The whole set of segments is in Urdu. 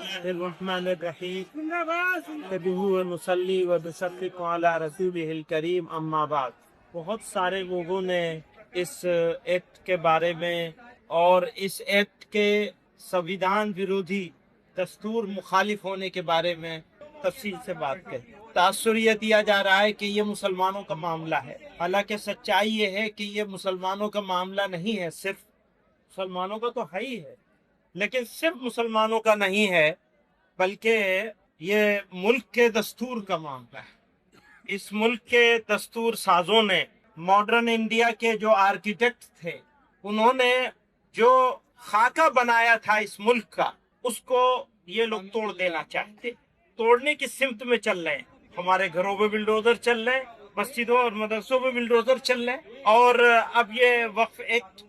الرحمن نصلی و نسلم علی رسولہ الکریم اما بعد۔ بہت سارے لوگوں نے اس ایکٹ کے بارے میں اور اس ایکٹ کے سویدھان ویرودھی دستور مخالف ہونے کے بارے میں تفصیل سے بات کی۔ تاثر یہ دیا جا رہا ہے کہ یہ مسلمانوں کا معاملہ ہے، حالانکہ سچائی یہ ہے کہ یہ مسلمانوں کا معاملہ نہیں ہے، صرف مسلمانوں کا تو ہے ہی ہے، لیکن صرف مسلمانوں کا نہیں ہے بلکہ یہ ملک کے دستور کا معاملہ ہے۔ اس ملک کے دستور سازوں نے، ماڈرن انڈیا کے جو آرکیٹیکٹ تھے، انہوں نے جو خاکہ بنایا تھا اس ملک کا، اس کو یہ لوگ توڑ دینا چاہتے، توڑنے کی سمت میں چل رہے ہیں۔ ہمارے گھروں پہ بلڈوزر چل رہے ہیں، مسجدوں اور مدرسوں پہ بلڈوزر چل رہے ہیں، اور اب یہ وقف ایکٹ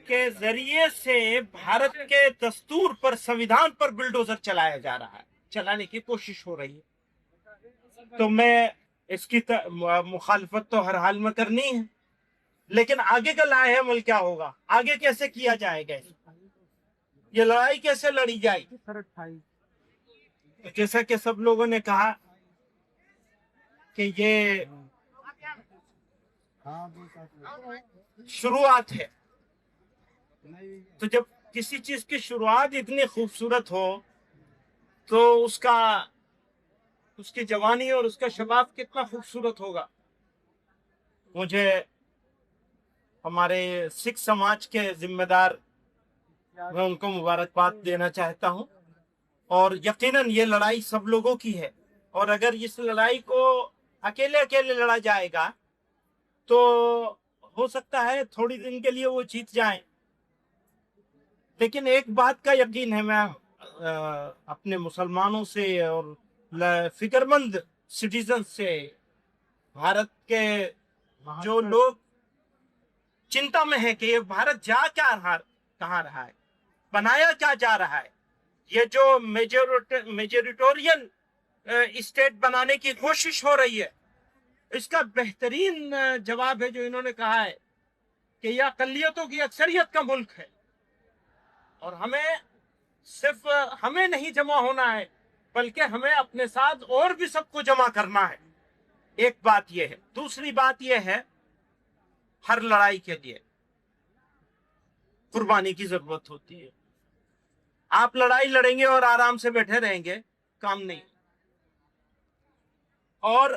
کے ذریعے سے بھارت کے دستور پر، سویدھان پر بلڈوزر چلایا جا رہا ہے، چلانے کی کوشش ہو رہی ہے۔ تو میں اس کی مخالفت تو ہر حال میں کرنی ہے، لیکن آگے کا لاہ عمل کیا ہوگا، آگے کیسے کیا جائے گا، یہ لڑائی کیسے لڑی جائے گی؟ جیسا کہ سب لوگوں نے کہا کہ یہ شروعات ہے، تو جب کسی چیز کی شروعات اتنی خوبصورت ہو تو اس کی جوانی اور اس کا شباب کتنا خوبصورت ہوگا۔ مجھے ہمارے سکھ سماج کے ذمہ دار، میں ان کو مبارکباد دینا چاہتا ہوں، اور یقیناً یہ لڑائی سب لوگوں کی ہے، اور اگر اس لڑائی کو اکیلے لڑا جائے گا تو ہو سکتا ہے تھوڑی دن کے لیے وہ جیت جائیں، لیکن ایک بات کا یقین ہے، میں اپنے مسلمانوں سے اور فکر مند سٹیزن سے، بھارت کے جو لوگ چنتا میں ہے کہ یہ بھارت جا کیا کہاں رہا ہے، بنایا کیا جا رہا ہے، یہ جو میجورٹورین اسٹیٹ بنانے کی کوشش ہو رہی ہے، اس کا بہترین جواب ہے جو انہوں نے کہا ہے کہ یہ اقلیتوں کی اکثریت کا ملک ہے، اور صرف ہمیں نہیں جمع ہونا ہے بلکہ ہمیں اپنے ساتھ اور بھی سب کو جمع کرنا ہے۔ ایک بات یہ ہے۔ دوسری بات یہ ہے، ہر لڑائی کے لیے قربانی کی ضرورت ہوتی ہے۔ آپ لڑائی لڑیں گے اور آرام سے بیٹھے رہیں گے، کام نہیں۔ اور